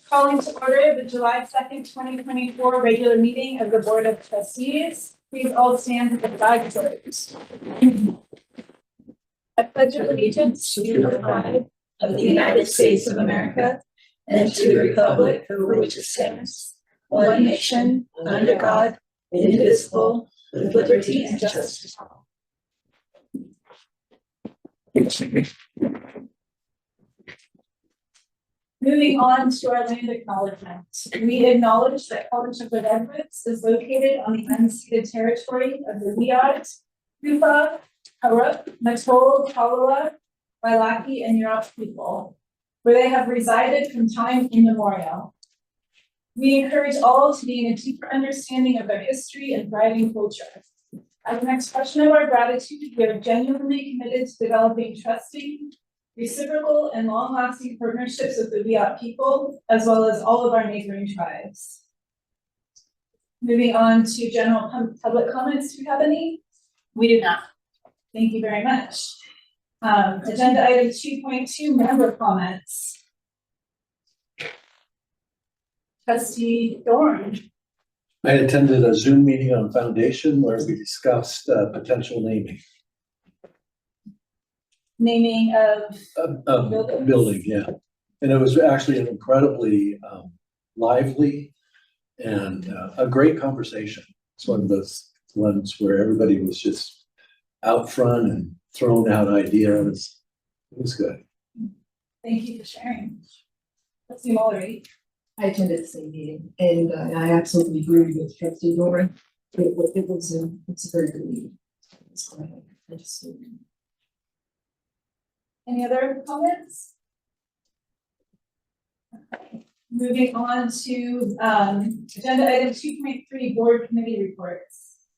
Calling to order the July 2nd, 2024 regular meeting of the Board of Trustees. Please all stand for the flag salute. I pledge allegiance to the flag of the United States of America and to the republic for which it stands, one nation, under God, indivisible, with liberty and justice for all. Moving on to our land acknowledgement. We acknowledge that College of the Redwoods is located on the unceded territory of the Wiyot, Hupa, Haruk, Matol, Tolowa, Wailaki, and Yurok people, where they have resided from time immemorial. We encourage all to gain a deeper understanding of their history and thriving culture. As an expression of our gratitude, we are genuinely committed to developing trusting, reciprocal, and long-lasting partnerships with the Wiyot people, as well as all of our neighboring tribes. Moving on to general public comments. Do you have any? We do not. Thank you very much. Agenda item 2.2, member comments. Trustee Dorn. I attended a Zoom meeting on Foundation where we discussed potential naming. Naming of building, yeah. And it was actually an incredibly lively and a great conversation. It's one of those ones where everybody was just out front and throwing out ideas. It was good. Thank you for sharing. Trustee Mullery. I attended the same meeting and I absolutely agree with Trustee Doran. It's a very good meeting. Any other comments? Okay. Moving on to agenda item 2.3, board committee reports.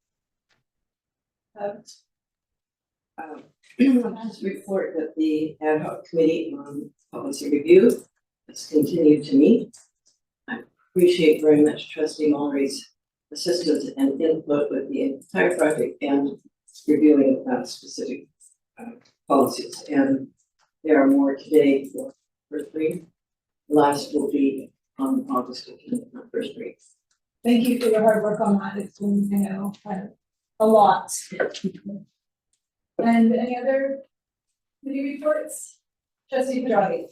Just report that the ad hoc committee on policy review has continued to meet. I appreciate very much Trustee Mullery's assistance and input with the entire project and reviewing specific policies. And there are more today for first read. Last will be on August 15th for first read. Thank you for your hard work on that. It's been, a lot. And any other committee reports? Trustee Pedrati.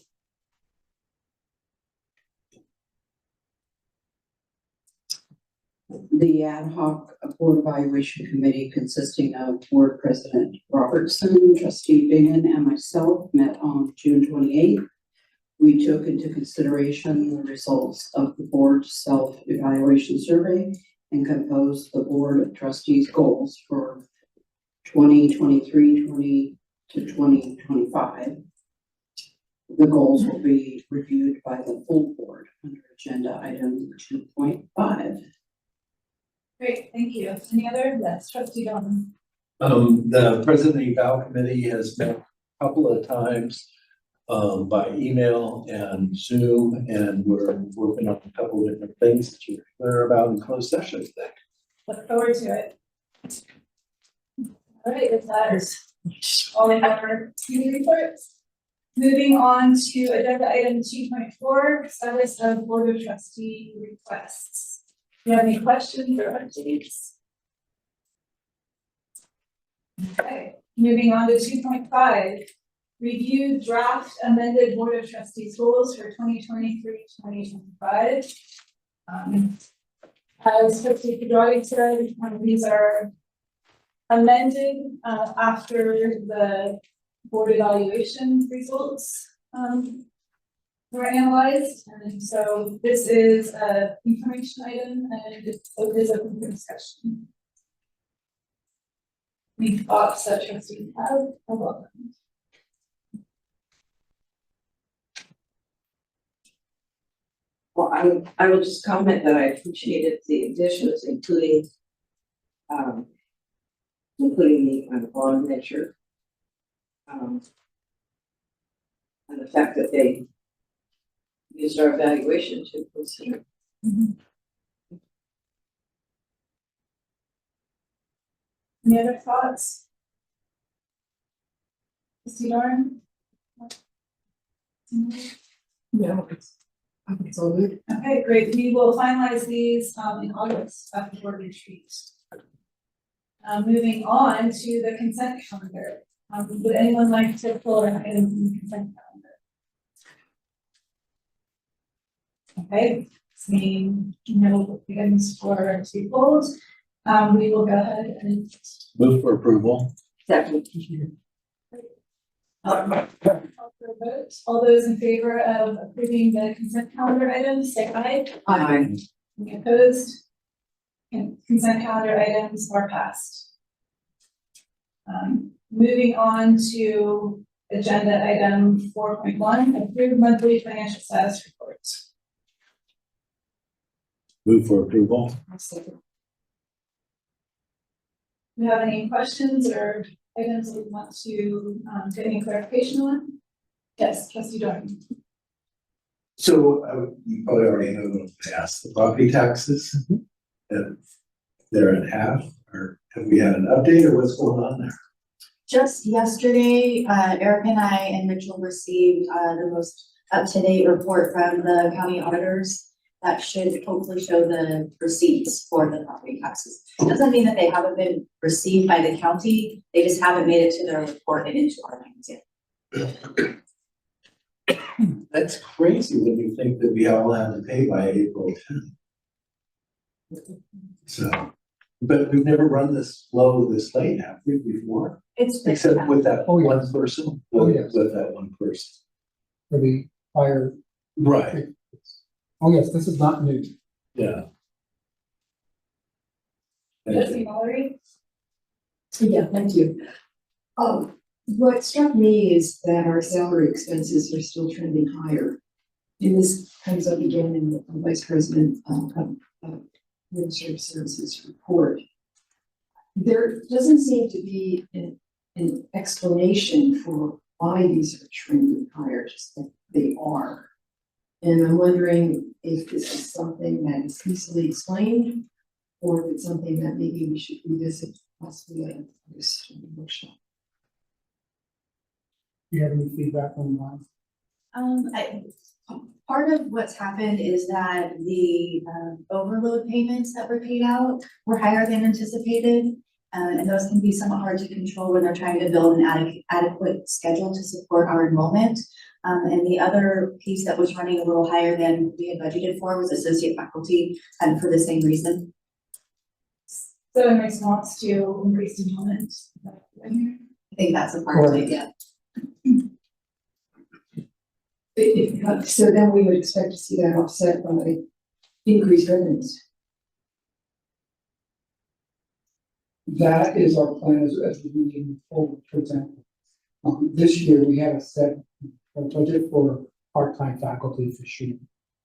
The ad hoc board evaluation committee consisting of board president Robertson, trustee Bingham, and myself met on June 28th. We took into consideration the results of the board's self-evaluation survey and composed the board of trustees goals for 2023 to 2025. The goals will be reviewed by the full board under agenda item 2.5. Great, thank you. Any other? Yes, Trustee Doran. The president eval committee has met a couple of times by email and Zoom, and we're working on a couple of different things that you're clear about in closed session today. Look forward to it. All right, if that is all in our committee reports. Moving on to agenda item 2.4, status of board of trustee requests. Do you have any questions or updates? Okay, moving on to 2.5, review draft amended board of trustees goals for 2023-2025. As Trustee Pedrati said, these are amended after the board evaluation results were analyzed, and so this is a information item and it is open for discussion. Any thoughts that trustees have? Are welcome. Well, I will just comment that I appreciated the additions, including the bond measure, and the fact that they used our evaluation to consider. Any other thoughts? Trustee Doran? No, So moved. Okay, great. We will finalize these in August at the board retreat. Moving on to the consent calendar. Would anyone like to pull an item from the consent calendar? Okay, seeing no items for to be pulled, we will go ahead and Move for approval. Second. call for a vote. All those in favor of approving the consent calendar items, say aye. Aye. Any opposed? Consent calendar items are passed. Moving on to agenda item 4.1, approved monthly financial status reports. Move for approval. Do you have any questions or items that you want to get any clarification on? Yes, trustee Dorn. So you probably already know what I asked, the property taxes. If they're at half, or have we had an update or what's going on there? Just yesterday, Eric and I and Mitchell received the most up-to-date report from the county auditors that should hopefully show the receipts for the property taxes. Doesn't mean that they haven't been received by the county, they just haven't made it to their report and into our hands yet. That's crazy when you think that we all have to pay by April 10th. So, but we've never run this low this late, have we, before? It's Except with that Oh, one yes. person, Oh, with yes. that one person. For the fire. Right, Oh, yes, this is not new. yeah. Trustee Mallory. Yeah, thank you. What struck me is that our salary expenses are still trending higher. And this comes up again in the Vice President of Administrative Services report. There doesn't seem to be an explanation for why these are trending higher, just that they are. And I'm wondering if this is something that is easily explained, or if it's something that maybe we should revisit possibly at this workshop. Do you have any feedback on that? Part of what's happened is that the overload payments that were paid out were higher than anticipated. And those can be somewhat hard to control when they're trying to build an adequate schedule to support our enrollment. And the other piece that was running a little higher than we had budgeted for was associate faculty, and for the same reason. So in response to increased enrollment. I think that's a part of it, yeah. So then we would expect to see that offset by increased revenues. That is our plan as we move forward, for example. This year, we had a set budget for part-time faculty for sure.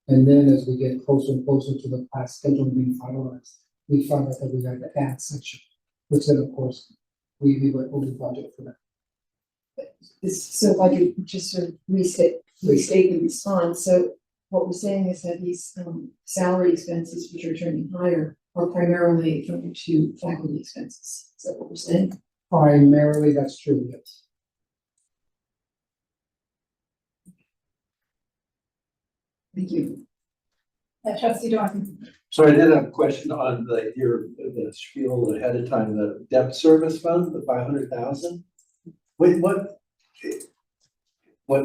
And then as we get closer and closer to the class schedule being finalized, we found out that we had to add section, which then of course, we went over budget for that. So if I could just sort of restate the response, so what we're saying is that these salary expenses, which are trending higher, are primarily going to faculty expenses. Is that what we're saying? Primarily, that's true, yes. Thank you. Trustee Dorn. So I did have a question on the spiel ahead of time, the debt service fund, the 500,000. Wait, what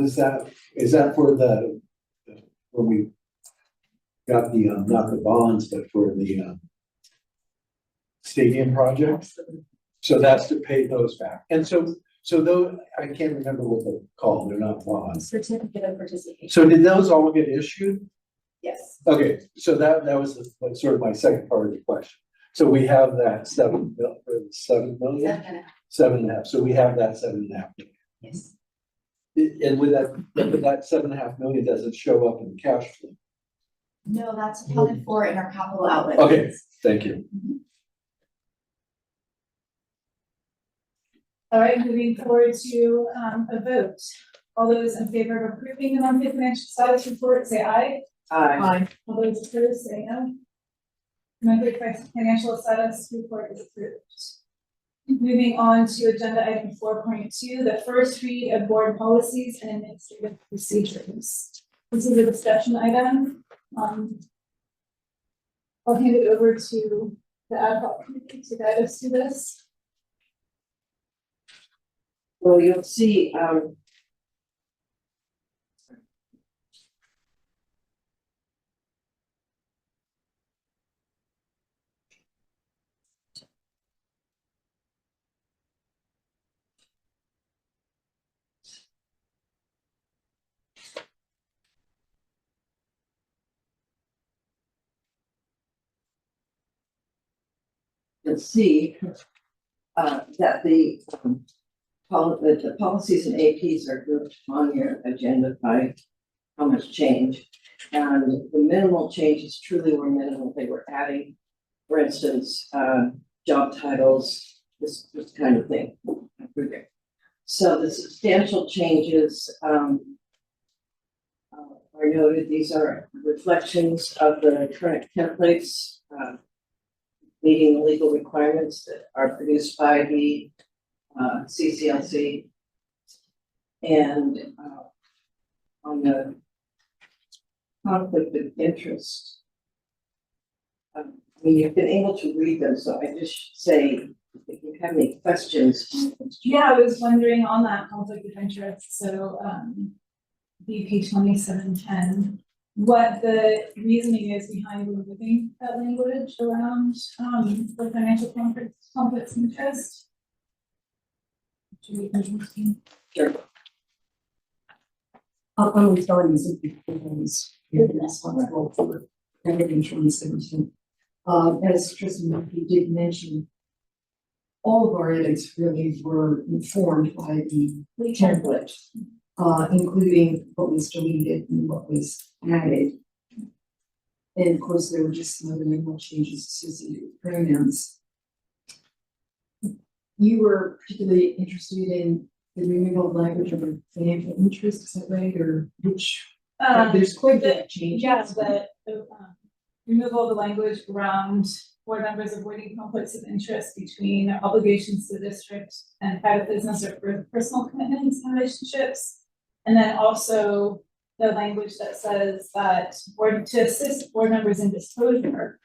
is that? Is that for when we got the, not the bonds, but for the stadium project? So that's to pay those back. And so though, I can't remember what they're called, they're not bonds. Certificate of participation. So did those all get issued? Yes. Okay, so that was sort of my second part of the question. So we have that 7 million, 7.5. So we have that 7.5 million. Yes. And with that 7.5 million doesn't show up in the cash flow. No, that's accounted for in our capital outlay. Okay, thank you. All right, moving forward to a vote. All those in favor of approving the monthly financial status report, say aye. Aye. All those opposed, say no. Monthly financial status report is approved. Moving on to agenda item 4.2, the first read of board policies and administrative procedures. This is a discussion item. I'll hand it over to the ad hoc committee to guide us through this. Well, you'll see, you'll see, that the policies and APs are grouped on your agenda by how much change. And the minimal changes truly were minimal. They were adding, for instance, job titles, this kind of thing. So the substantial changes, are noted. These are reflections of the current templates, meeting the legal requirements that are produced by the CCLC. And on the conflict of interest, I mean, you've been able to read them, so I just say, if you have any questions. Yeah, I was wondering on that conflict of interest, so, BP 2710, what the reasoning is behind removing that language around, the financial conflicts of interest? Should be interesting. I'm starting as responsible for everything 2017. As Trustee Murphy did mention, all of our edits really were informed by the template, including what was deleted and what was added. And of course, there were just some other minimal changes associated with pronouns. You were particularly interested in the removal of language of financial interest, is that right, or which? There's quite a bit of change. Yeah, the removal of the language around board members avoiding conflicts of interest between their obligations to the district and private business or personal commitments and relationships. And then also the language that says that to assist board members in disclosure,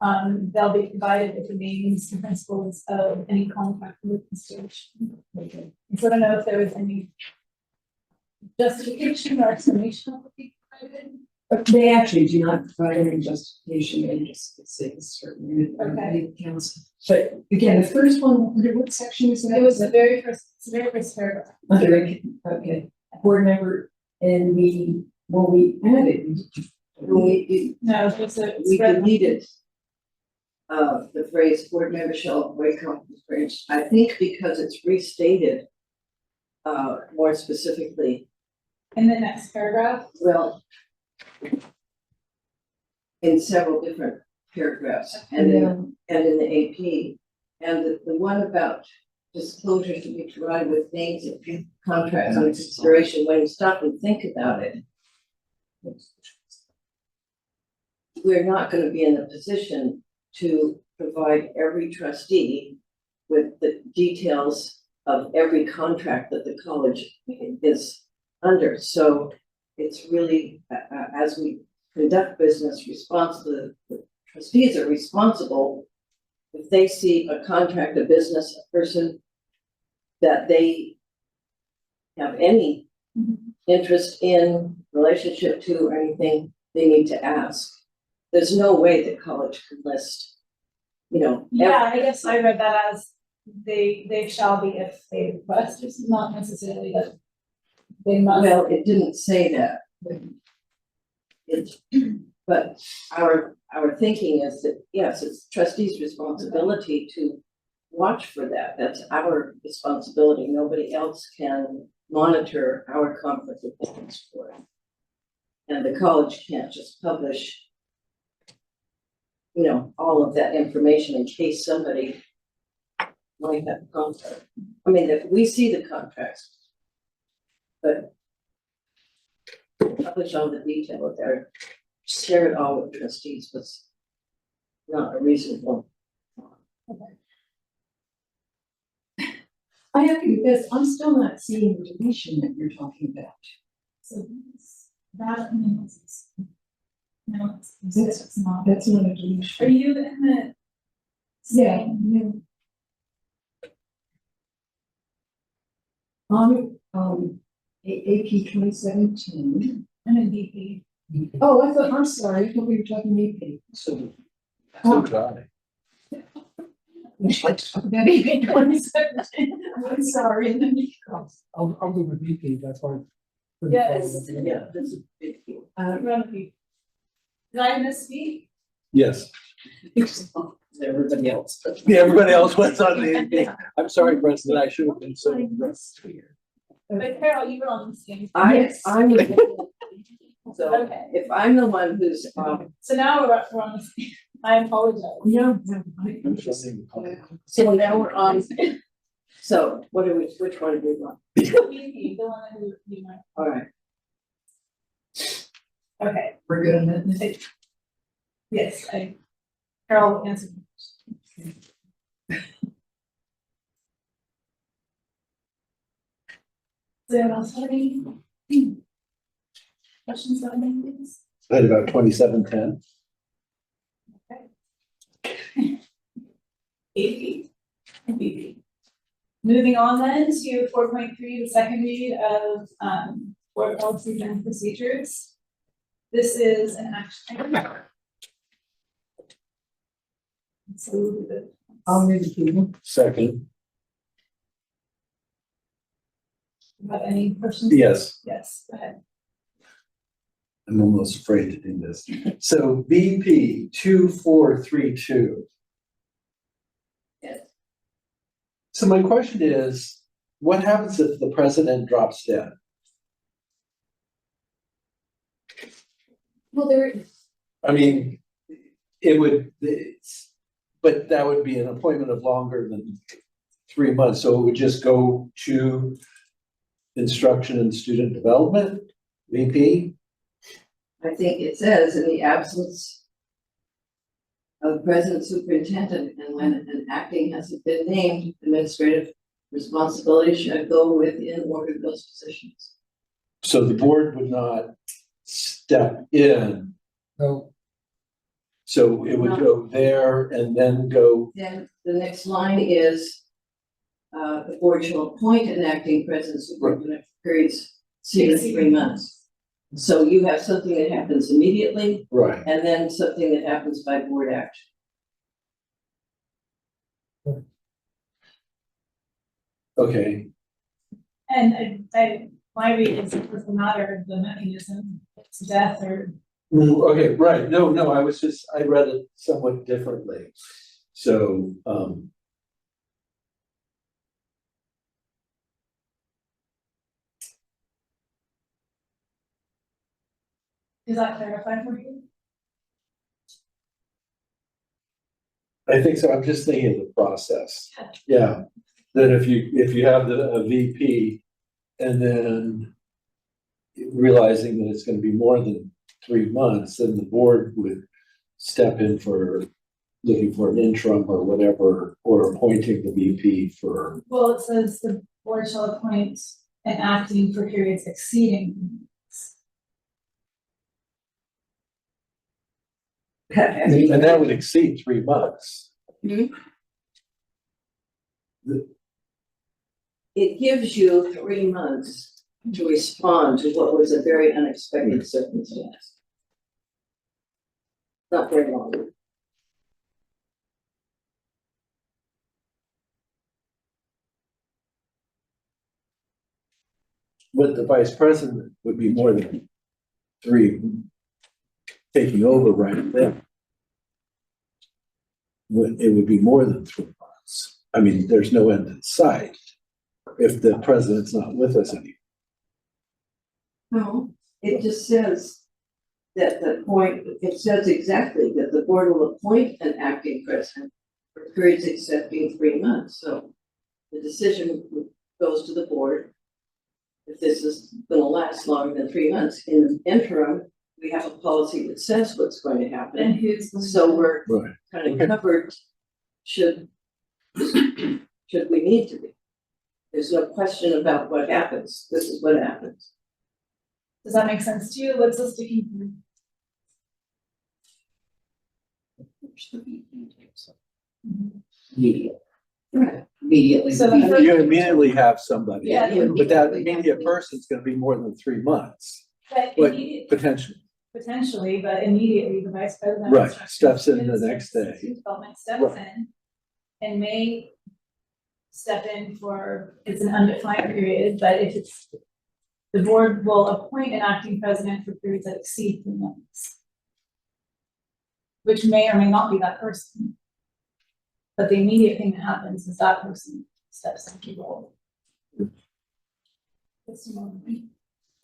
they'll be provided with the names and principles of any contact with the station. Okay. So I don't know if there was any justification or explanation of what we provided. They actually do not provide any justification, they just say it's certain. Okay. Council. But again, the first one, under what section is that? It was the very first paragraph. Okay, board member, and we added. No, it's We deleted the phrase board member shall avoid conflict of interest, I think because it's restated more specifically, in the next paragraph. well, in several different paragraphs and in the AP. And the one about disclosures to be provided with names of contracts under consideration, when you stop and think about it, we're not going to be in a position to provide every trustee with the details of every contract that the college is under. So it's really, as we conduct business responsibly, the trustees are responsible if they see a contract, a business, a person that they have any interest in, relationship to, or anything, they need to ask. There's no way the college can list, Yeah, I guess I read that as they shall be if they request, it's not necessarily that they must. Well, it didn't say that. But our thinking is that, yes, it's trustees' responsibility to watch for that. That's our responsibility. Nobody else can monitor our conflict of interest for it. And the college can't just publish, all of that information in case somebody might have a conflict. I mean, if we see the contracts, but publish all the detail there, share it all with trustees was not a reasonable. I have to confess, I'm still not seeing the deletion that you're talking about. So That, no, it's not. That's not a Are deletion. you in the? Yeah. On, AP 2017. I'm in VP. Oh, I'm sorry, I thought we were talking AP. So Oh. dry. That AP 2017, I'm sorry. I'll do the VP, that's why. Yes. Yeah, that's a big deal. Run the VP. Did I misspeak? Yes. Everybody else. Yeah, everybody else was on the, I'm sorry, President, I should have been so. But Carol, you were on the same. Yes. I'm. So Okay, if I'm the one who's, so now we're on the same, I apologize. No. so now we're on. So what are we, which one do we want? VP, the one that you might, All right. okay, We're good on that. yes, Carol answered. Does anyone else have any questions on any of these? At about 2710. BP. Moving on then to 4.3, the second read of board policy and procedures. This is an action item. So we'll do the- I'll move the Second. Have any questions? Yes. Yes, go ahead. I'm almost afraid to do this. So BP 2432. Yes. So my question is, what happens if the president drops dead? Well, there, I mean, it would, but that would be an appointment of longer than 3 months, so it would just go to instruction and student development, VP? I think it says in the absence of president superintendent and when an acting hasn't been named, administrative responsibility should go within order of those positions. So the board would not step in, No, so it would go there and then go, Then the next line is the board shall appoint an acting president superintendent for periods exceeding 3 months. So you have something that happens immediately right, and then something that happens by board action. okay, And my read is it doesn't matter the mechanism, it's death or. Okay, right, no, I read it somewhat differently. So, Is that clarified for you? I think so, I'm just thinking of the process. Yeah, that if you have a VP and then realizing that it's gonna be more than 3 months, then the board would step in for looking for an interim or whatever, or appointing the VP for, Well, it says the board shall appoint an acting for periods exceeding. and that would exceed 3 months. It gives you 3 months to respond to what was a very unexpected circumstance. Not very long. But the vice president would be more than 3 taking over right then. It would be more than 3 months. I mean, there's no end in sight if the president's not with us anymore. No, it just says that it says exactly that the board will appoint an acting president for periods exceeding 3 months, so the decision goes to the board. If this is gonna last longer than 3 months, in the interim, we have a policy that says what's going to And happen. who's. going So to- we're Right. kind Okay. of covered, should we need to be. There's no question about what happens, this is what happens. Does that make sense to you? What's the sticking point? Immediately. So the first- You immediately have somebody, Yeah, but that immediate person's gonna be more than 3 months, But but immediately, potentially, but immediately the vice president. Right, instructs steps in the ministers next day. to Development steps Right. in and may step in for, it's an undefined period, but if it's, the board will appoint an acting president for periods that exceed 3 months. Which may or may not be that person. But the immediate thing that happens is that person steps into the role. That's more than me.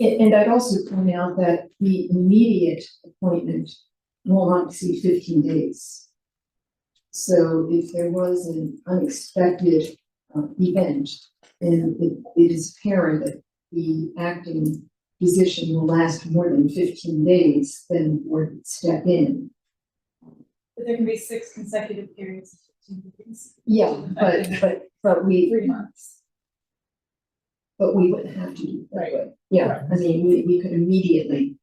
And I'd also point out that the immediate appointment will not exceed 15 days. So if there was an unexpected event, and it is apparent that the acting position will last more than 15 days, then the board would step in. But there can be 6 consecutive periods of 15 days. Yeah, but we 3 months. wouldn't have to do it that way. Yeah, I mean, we could immediately,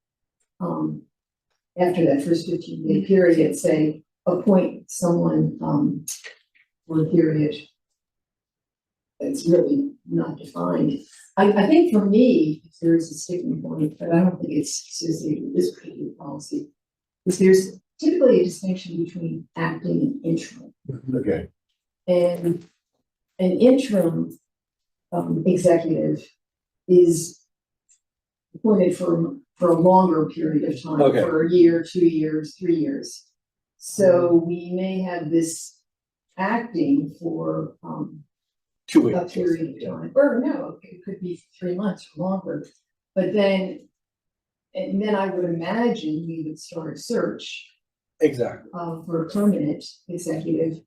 after that first 15-day period, say, appoint someone, for a period that's really not defined. I think for me, if there is a sticking point, but I don't think it's associated with this particular policy, is there's typically a distinction between acting and interim. Okay, And an interim executive is appointed for a longer period of time, Okay. for a year, 2 years, 3 years. So we may have this acting for 2 a weeks. period of time, or no, it could be 3 months or longer. But then, and then I would imagine we would start a search Exactly, for a permanent executive.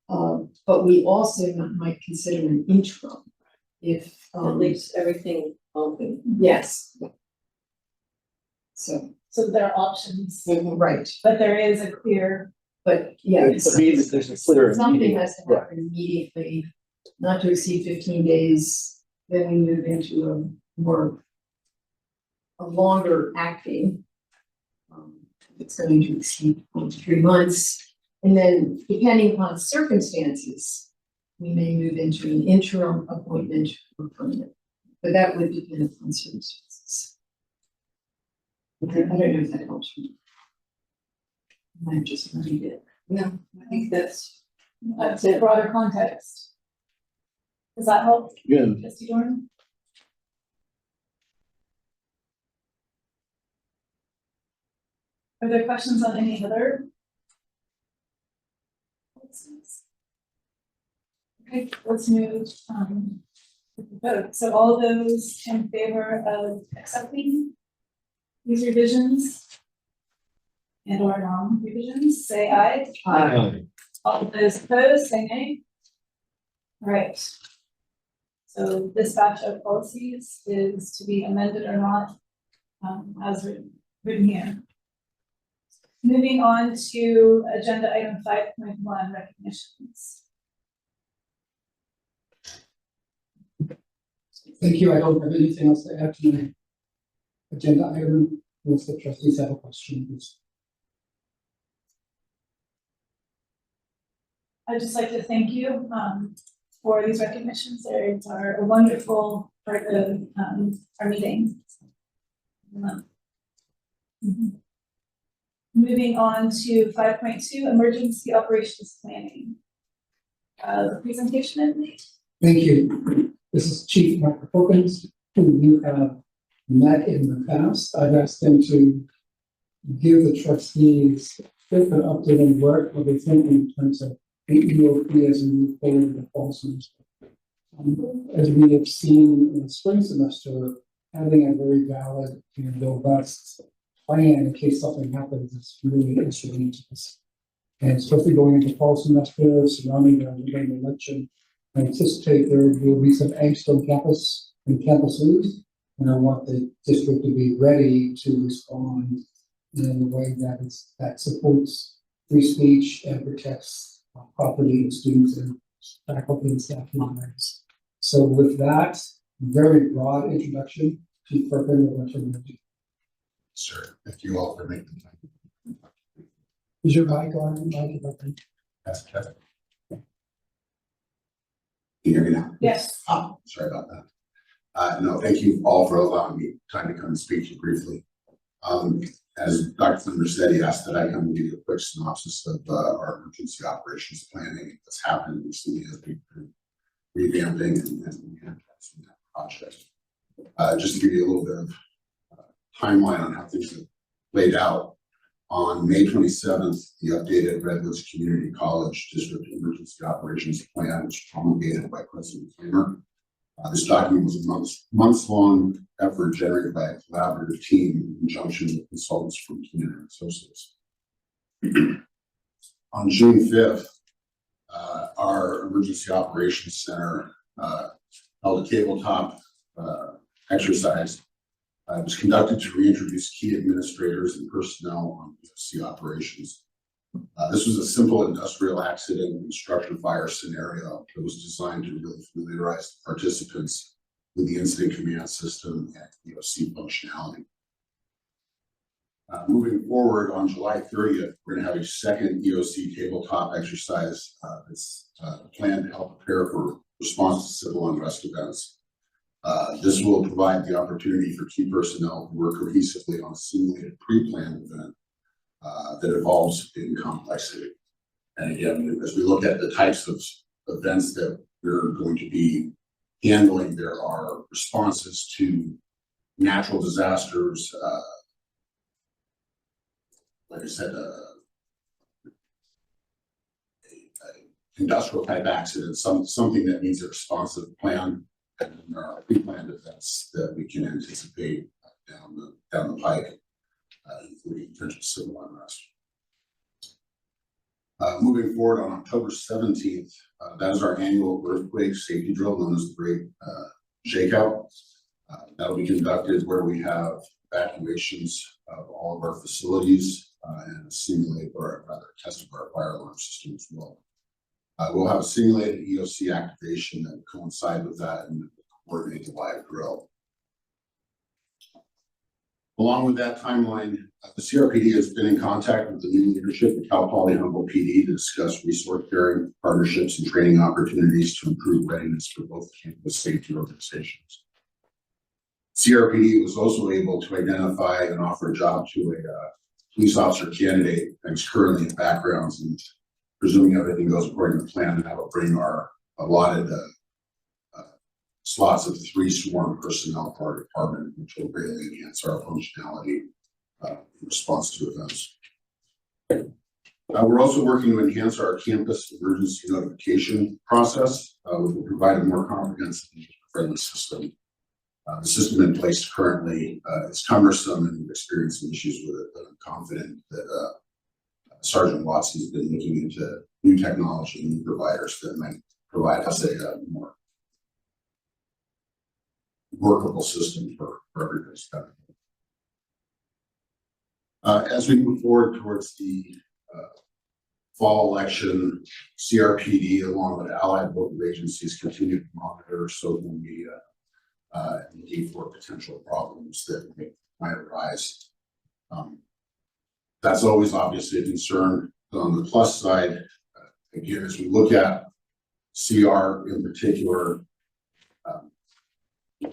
But we also might consider an interim if, At least everything open. yes. So, So there are options, right, but there is a clear, but yeah. It means that there's a clear Something immediate- has to happen immediately, not to exceed 15 days, then we move into a longer acting. It's going to exceed 3 months, and then depending upon circumstances, we may move into an interim appointment or permanent, but that would depend upon circumstances. Okay, I don't know if that helps you. I'm just reading it. No, I think that's a broader context. Does that help, Yeah, Trustee Dorn? Are there questions on any other? Okay, let's move, to the vote. So all those in favor of accepting these revisions and or non-revisions, say aye. All those opposed, say nay. All right. So this batch of policies is to be amended or not, as written here. Moving on to agenda item 5.1, recognitions. Thank you. I don't have anything else to add to my agenda item. Unless the trustees have a question, please. I'd just like to thank you, for these recognitions. They are a wonderful part of, our meeting. Mhm. Moving on to 5.2, emergency operations planning. The presentation, I believe. Thank you. This is Chief Michael Perkins, who you have met in the past. I've asked him to give the trustees an update on work, what they think in terms of the EOP as we move forward in the fall semester. As we have seen in the spring semester, having a very valid and robust plan in case something happens is really instrumental to this. And especially going into fall semester, surrounding the election, I anticipate there will be some angst on campus and campuses. And I want the district to be ready to respond in a way that supports free speech and protects property of students and faculty and staff lives. So with that very broad introduction, Chief Perkins, I'll turn it over to you. Sir, thank you all for making the time. Is your mic on? Mic is open. That's Kevin. Can you hear me now? Yes. Sorry about that. No, thank you all for allowing me time to come and speak to you briefly. As Dr. Thunder said, he asked that I come and give you a quick synopsis of our emergency operations planning that's happened recently as we've been revamping and enhancing that project. Just to give you a little bit of timeline on how things have played out. On May 27th, the updated Redwoods Community College District Emergency Operations Plan was promulgated by President Kramer. This document was a months-long effort generated by a collaborative team in conjunction with consultants from Community Associates. On June 5th, our Emergency Operations Center held a tabletop exercise. It was conducted to reintroduce key administrators and personnel on EOC operations. This was a simple industrial accident and structure fire scenario that was designed to really familiarize the participants with the incident command system and EOC functionality. Moving forward, on July 30th, we're going to have a second EOC tabletop exercise that's planned to help prepare for response to civil unrest events. This will provide the opportunity for key personnel to work cohesively on a simulated pre-planned event that evolves in complexity. And again, as we look at the types of events that we're going to be handling, there are responses to natural disasters, like I said, industrial type accident, something that needs a responsive plan, and there are pre-planned events that we can anticipate down the pike, including potential civil unrest. Moving forward on October 17th, that is our annual earthquake safety drill known as the Great Shakeout. That will be conducted where we have evacuations of all of our facilities and simulate, or rather test of our fire alarm system as well. We'll have a simulated EOC activation that will coincide with that and coordinate the live drill. Along with that timeline, the CRPD has been in contact with the new leadership at Cal Poly Humboldt PD to discuss resource sharing, partnerships, and training opportunities to improve readiness for both campus safety organizations. CRPD was also able to identify and offer a job to a police officer candidate that's currently in backgrounds, and presuming everything goes according to plan, and that will bring our allotted slots of 3 sworn personnel for our department, which will greatly enhance our functionality in response to events. We're also working to enhance our campus emergency notification process, which will provide a more comprehensive and friendly system. The system in place currently is cumbersome and experiencing issues with it, but I'm confident that Sergeant Watson has been looking into new technology and new providers that might provide us a more workable system for everybody's benefit. As we move forward towards the fall election, CRPD, along with allied local agencies, continue to monitor social media and looking for potential problems that might arise. That's always obviously a concern. On the plus side, again, as we look at CR in particular,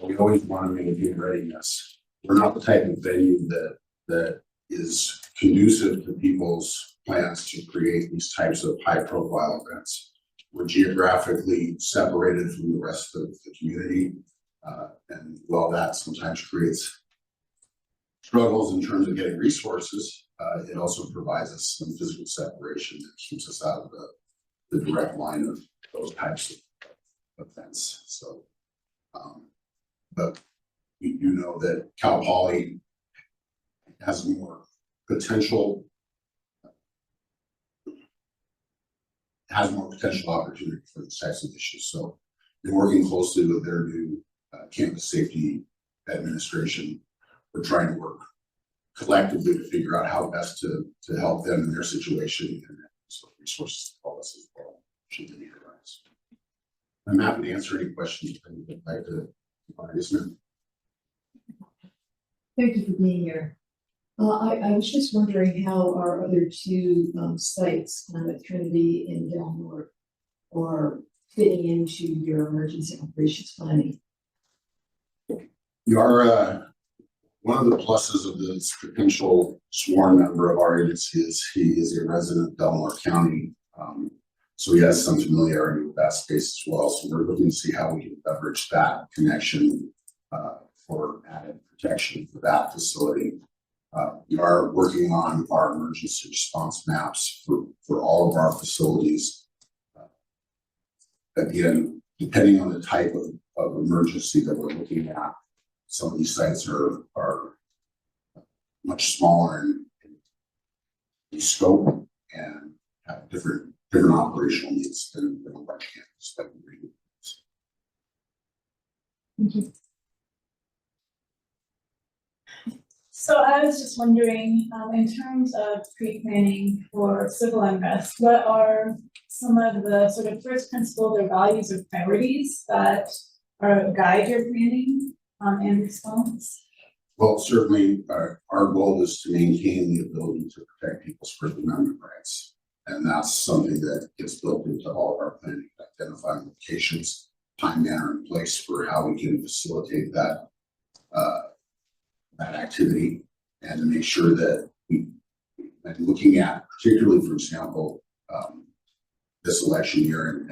we always want to maintain readiness. We're not the type of venue that is conducive to people's plans to create these types of high profile events. We're geographically separated from the rest of the community. And while that sometimes creates struggles in terms of getting resources, it also provides us some physical separation that keeps us out of the direct line of those types of events. So, but we do know that Cal Poly has more potential, opportunity for these types of issues. So, in working closely with their new campus safety administration, we're trying to work collectively to figure out how best to help them in their situation and so resources to help us as well should the need arise. I'm happy to answer any questions if anyone would like to. Thank you for being here. I was just wondering how our other two sites, at Trinity and Del Norte, are fitting into your emergency operations planning. You are, one of the pluses of this potential sworn member of our agency is he is a resident of Del Norte County. So he has some familiarity with that space as well. So we're looking to see how we can leverage that connection for added protection for that facility. We are working on our emergency response maps for all of our facilities. Again, depending on the type of emergency that we're looking at, some of these sites are much smaller in scope and have different operational needs than a large campus that we So I was just wondering, in terms of pre-planning for civil unrest, what are some of the sort of first principles or values or priorities that guide your planning and response? Well, certainly, our goal is to maintain the ability to protect people's First Amendment rights. And that's something that gets built into all of our planning, identifying locations, time, manner, and place for how we can facilitate that activity, and to make sure that and looking at, particularly, for example, this election year and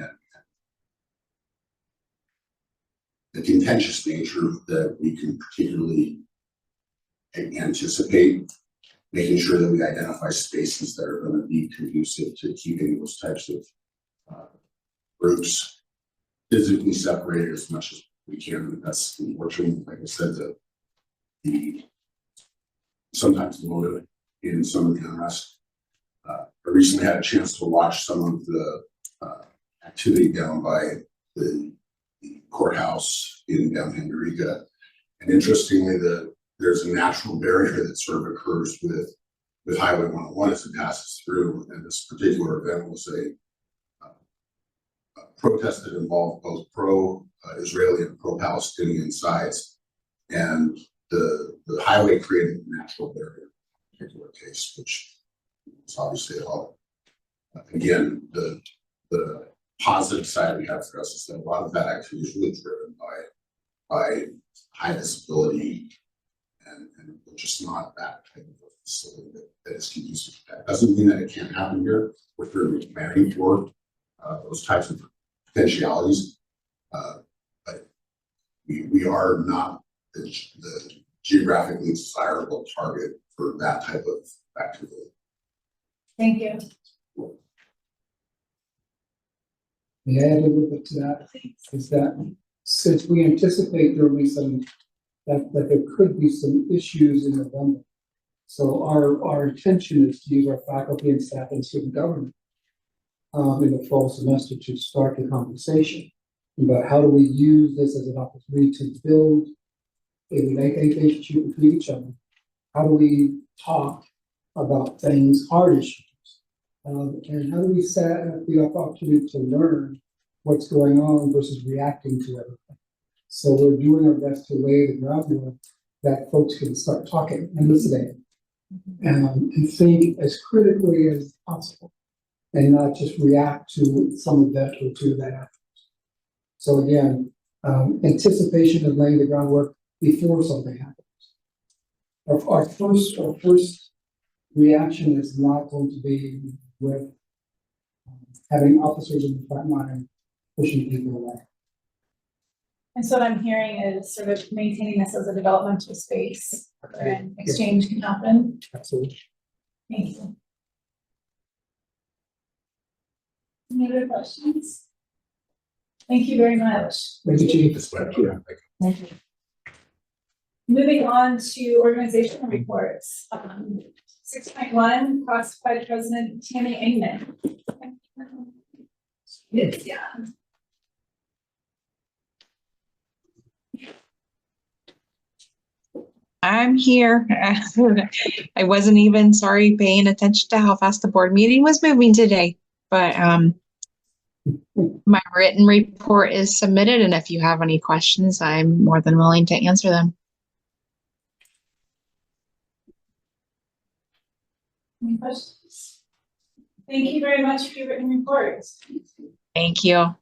the contentious nature that we can particularly anticipate, making sure that we identify spaces that are going to be conducive to keeping those types of groups physically separated as much as we can. That's unfortunately, like I said, sometimes the motive in some of the unrest. I recently had a chance to watch some of the activity down by the courthouse in downtown Eureka, and interestingly, there's a natural barrier that sort of occurs with Highway 101 as it passes through, and this particular event was a protest that involved both pro-Israeli and pro-Palestinian sides, and the highway created a natural barrier in a particular case, which is obviously a help. Again, the positive side we have for us is that a lot of that activity is really driven by high visibility and just not that type of facility that is conducive to that. Doesn't mean that it can't happen here. We're certainly planning for those types of potentialities, but we are not the geographically desirable target for that type of activity. Thank you. May I add a little bit to that? Is that since we anticipate there will be that there could be some issues in November. So our intention is to use our faculty and staff and student government in the fall semester to start the conversation about how do we use this as an opportunity to build a relationship between each other. How do we talk about things, hard issues? And how do we set the opportunity to learn what's going on versus reacting to everything? So we're doing our best to lay the groundwork that folks can start talking and listening and think as critically as possible and not just react to some event or two that happens. So again, anticipation of laying the groundwork before something happens. Our first reaction is not going to be with having officers in the front line pushing people away. And so what I'm hearing is sort of maintaining this as a developmental space where exchange can happen. Absolutely. Thank you. Any other questions? Thank you very much. Thank you, Chief. Thank you. Moving on to organizational reports. 6.1, classified President Tammy Engman. Yes, yeah. I'm here. I wasn't even paying attention to how fast the board meeting was moving today, but my written report is submitted, and if you have any questions, I'm more than willing to answer them. Any questions? Thank you very much for your written reports. Thank you.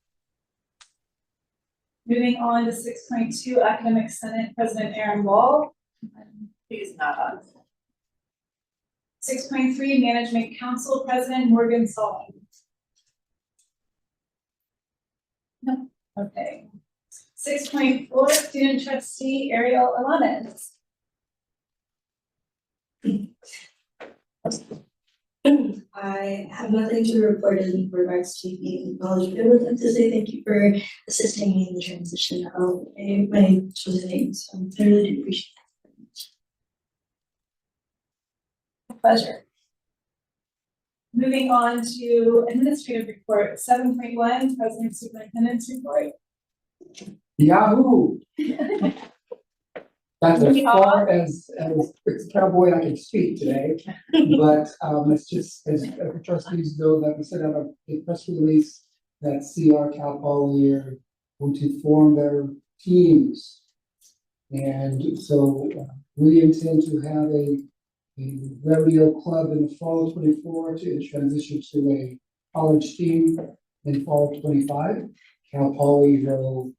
Moving on to 6.2, Academic Senate President Aaron Wall. He is not on. 6.3, Management Council President Morgan Sullivan. No, okay. 6.4, Student Trustee Ariel Alanes. I have nothing to report in regards to the acknowledgement. I would like to say thank you for assisting me in the transition of my chosen name. So I really do appreciate Pleasure. Moving on to administrative report, 7.1, President Superintendent's report. Yahoo! That's as Yeah. far as cowboy I can speak today. But it's just, as the trustees know, that we sent out a press release that CR Cal Poly are going to form their teams. And so we intend to have a rodeo club in the fall of 24 to transition to a college team in fall of 25. Cal Poly will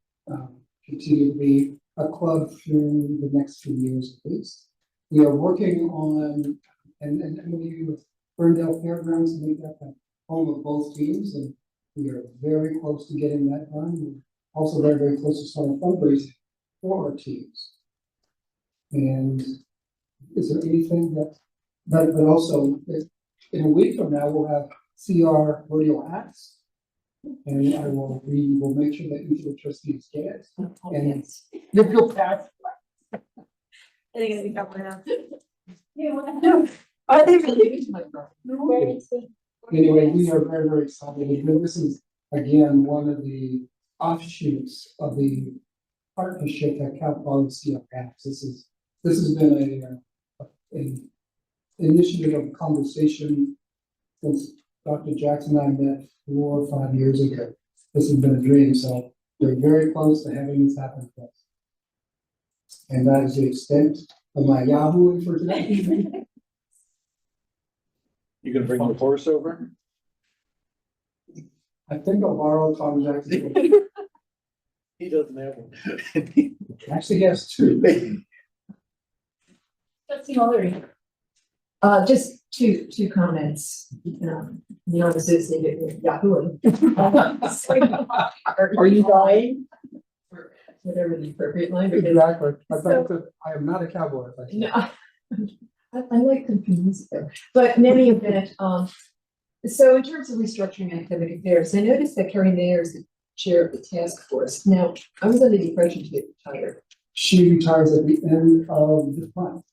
continue to be a club through the next few years at least. We are working on, and MOU with Ferndale Fairgrounds to make that the home of both teams, and we are very close to getting that done. We're also very, very close to starting fundraising for our teams. And is there anything but also in a week from now, we'll have CR rodeo acts. And we will make sure that each of the trustees get it. And you'll feel bad. I think it'll be covered enough. Yeah, Are they really? Anyway, we are very, very excited. And this is, again, one of the offshoots of the partnership that Cal Poly CR has. This has been an initiative of conversation since Dr. Jackson and I met 4 or 5 years ago. This has been a dream, so we're very close to having this happen for us. And that is the extent of my Yahoo for today. You gonna bring the horse over? I think I'll borrow Tom Jackson. He doesn't have one. Actually, he has 2. Trustee Mallory. Just two comments, not associated with Yahoo. Are you dying? Or whatever the appropriate language is. Exactly. I am not a cowboy. If I say. No, I like confused though, but in any event, so in terms of restructuring academic affairs, I noticed that Carrie Mayer is the chair of the task force. Now, I was under the impression she retired. She retires at the end of the month.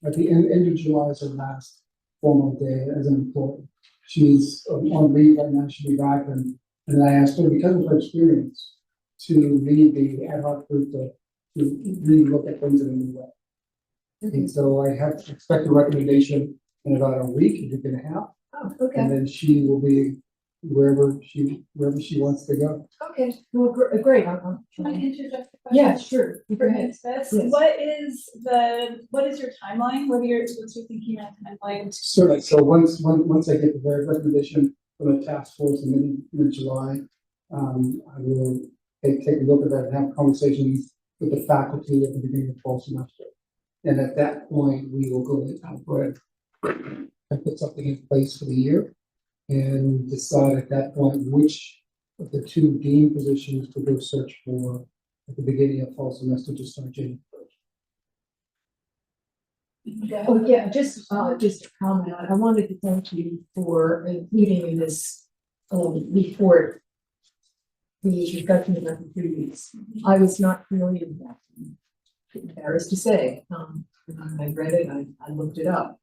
At the end of July is her last formal day as an employee. She's on leave right now. She'll be back, and I asked her, because of her experience, to lead the ad hoc group to really look at things in a new way. And so I have to expect a recommendation in about a week and a half, Oh, okay, and then she will be wherever she wants to go. okay, well, great, I'm Can I trying. interject a question? Yeah, sure, go For ahead. this, Yes. what is your timeline? What's your thinking on timeline? Certainly. So once I get the very recommendation from the task force in mid-July, I will take a look at that and have conversations with the faculty at the beginning of fall semester. And at that point, we will go ahead and put something in place for the year and decide at that point which of the 2 dean positions to go search for at the beginning of fall semester to start January 1st. Oh, yeah, just a comment. I wanted to thank you for including in this report the discussion about the previous. I was not familiar with that. Embarrassed to say, I read it, I looked it up.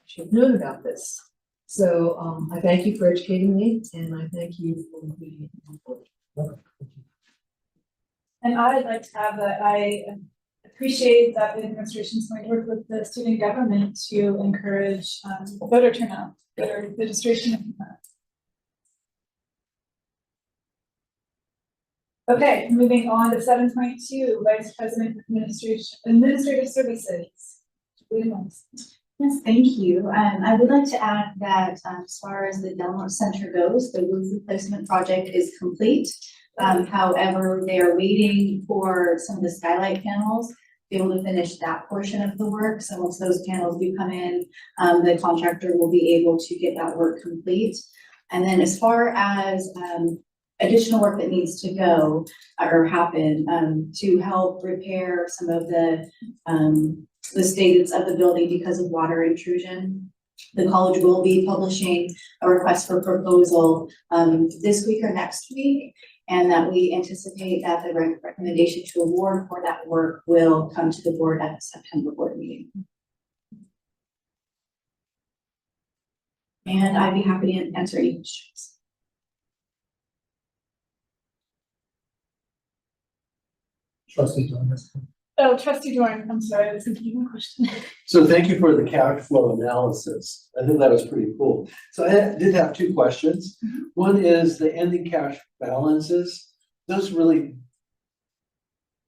Should have known about this. So I thank you for educating me, and I thank you for including it in the report. And I'd like to add that I appreciate that the administration is going to work with the student government to encourage voter turnout, voter registration. Okay, moving on to 7.2, Vice President of Administrative Services. Yes, thank you. I would like to add that as far as the Delmar Center goes, the roof replacement project is complete. However, they are waiting for some of the skylight panels to be able to finish that portion of the work. So once those panels do come in, the contractor will be able to get that work complete. And then as far as additional work that needs to go or happen to help repair some of the status of the building because of water intrusion. The college will be publishing a request for proposal this week or next week, and that we anticipate that the recommendation to award for that work will come to the board at the September board meeting. And I'd be happy to answer any questions. Trustee Thomas. Oh, trustee Dorn, I'm sorry, I was thinking of a question. So thank you for the cash flow analysis. I think that was pretty cool. So I did have two questions. One is the ending cash balances. Those really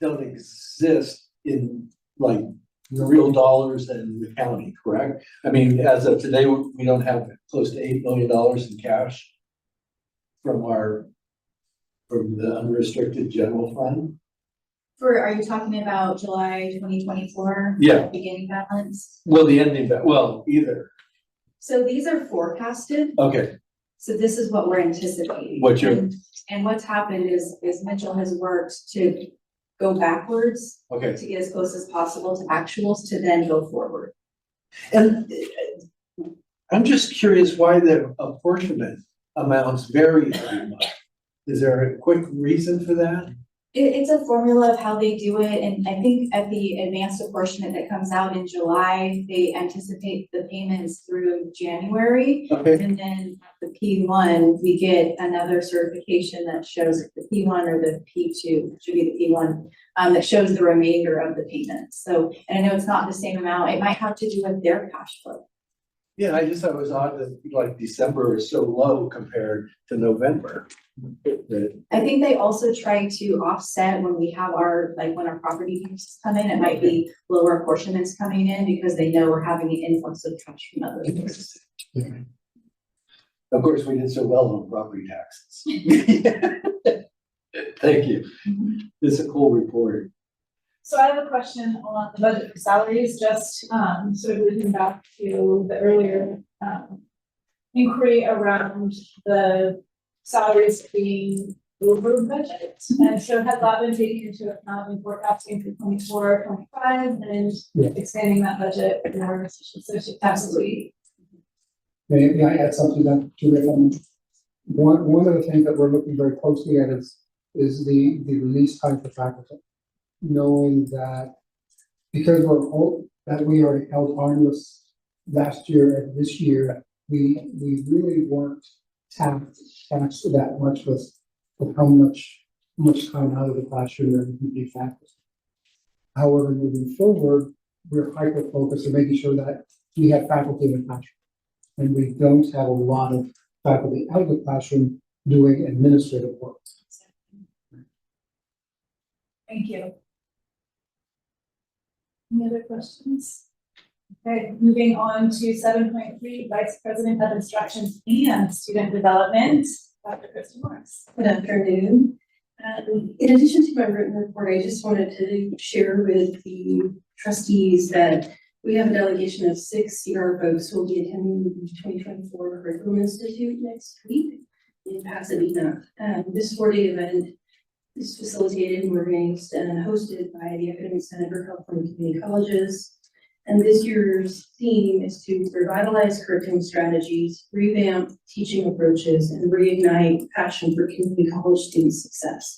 don't exist in like the real dollars in the county, correct? I mean, as of today, we don't have close to $8 million in cash from the unrestricted general fund. Are you talking about July 2024? Yeah. Beginning balance? Well, the ending, well, either. So these are forecasted. Okay, So this is what we're anticipating. What you're- And what's happened is Mitchell has worked to go backwards okay. to get as close as possible to actuals to then go forward. And I'm just curious why the apportionment amounts vary every month. Is there a quick reason for that? It's a formula of how they do it, and I think at the advanced apportionment that comes out in July, they anticipate the payments through January. Okay, And then the P1, we get another certification that shows the P1 or the P2, should be the P1, that shows the remainder of the payments. So, and I know it's not the same amount, it might have to do with their cash flow. yeah, I just thought it was odd that like December is so low compared to November. I think they also try to offset when we have when our property taxes come in, it might be lower apportionments coming in because they know we're having an influx of cash from other sources. Of course, we did so well on property taxes. Thank you. It's a cool report. So I have a question on the budget for salaries, just sort of looking back to the earlier inquiry around the salaries being over budget. And so has that been taken into account in forecasting for 24, 25 and Yeah. expanding that budget more? Absolutely. May I add something to it? One of the things that we're looking very closely at is the release time for faculty. Knowing that because we already held harmless last year and this year, we really weren't taxed that much with how much time out of the classroom that we can be faculty. However, moving forward, we're hyper focused on making sure that we have faculty in the classroom. And we don't have a lot of faculty out of the classroom doing administrative work. Thank you. Any other questions? Okay, moving on to 7.3, Vice President of Instruction and Student Development, Dr. Kristen Morris. Good afternoon. In addition to my written report, I just wanted to share with the trustees that we have a delegation of 6 CR folks who will be attending the 2024 Curriculum Institute next week in Pasadena. This 4-day event is facilitated and organized and hosted by the Academic Senate for California Community Colleges. And this year's theme is to revitalize curriculum strategies, revamp teaching approaches, and reignite passion for community college student success.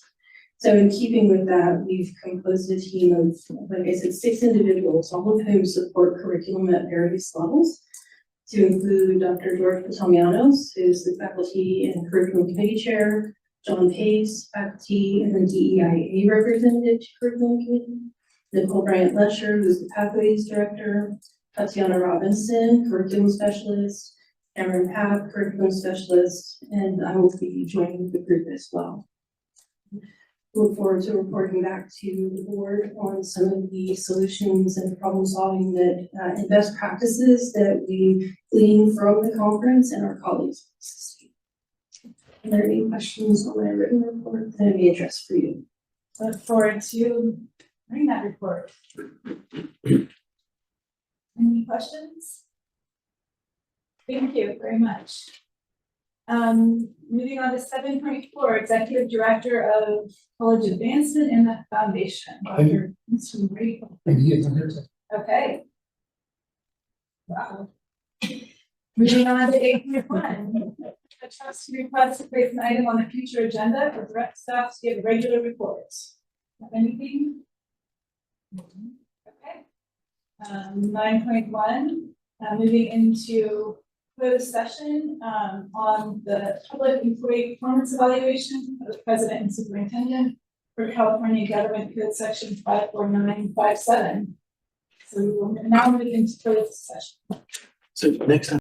So in keeping with that, we've composed a team of, like I said, 6 individuals, all of whom support curriculum at various levels, to include Dr. George Potomianos, who's the Faculty and Curriculum Committee Chair, John Pace, Faculty and the DEIA Representative to Curriculum Committee, Nicole Bryant-Lesher, who's the Pathways Director, Tatiana Robinson, Curriculum Specialist, Cameron Papp, Curriculum Specialist, and I will be joining the group as well. look forward to reporting back to the board on some of the solutions and problem solving that, and best practices that we glean from the conference and our colleagues. Are there any questions on my written report that I may address for you? Look forward to hearing that report. Any questions? Thank you very much. Moving on to 7.4, Executive Director of College Advancement and the Foundation. Dr. Mr. Marie. And he is here to. Okay. Wow. Moving on to 8.1. A trustee request to place an item on the future agenda for direct staff to give regular reports. Have anything? Okay. 9.1, moving into closed session, on the public employee performance evaluation of the president and superintendent for California Government Code Section 54957. So we will now move into closed session. So next time.